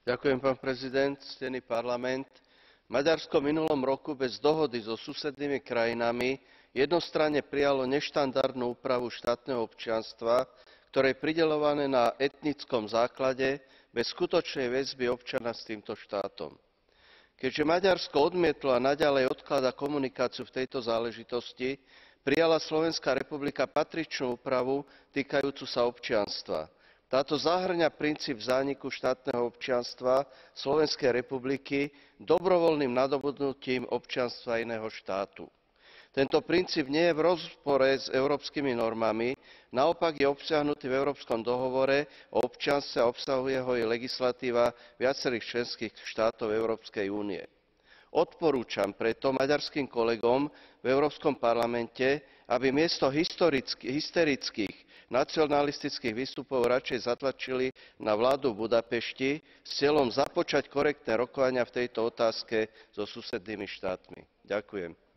Ďakujem, pán prezident, ctený parlament. Maďarsko v minulom roku bez dohody so susednými krajinami jednostranne prijalo neštandardnú úpravu štátneho občianstva, ktoré je prideľované na etnickom základe bez skutočnej väzby občana s týmto štátom. Keďže Maďarsko odmietlo a naďalej odkladá komunikáciu v tejto záležitosti, prijala Slovenská republika patričnú úpravu týkajúcu sa občianstva. Táto zahŕňa princíp zániku štátneho občianstva Slovenskej republiky dobrovoľným nadobudnutím občianstva iného štátu. Tento princíp nie je v rozpore s európskymi normami, naopak je obsiahnutý v Európskom dohovore o občianstve a obsahuje ho i legislatíva viacerých členských štátov Európskej únie. Odporúčam preto maďarským kolegom v Európskom parlamente, aby miesto hysterických nacionalistických výstupov radšej zatlačili na vládu v Budapešti s cieľom započať korektné rokovania v tejto otázke so susednými štátmi. Ďakujem.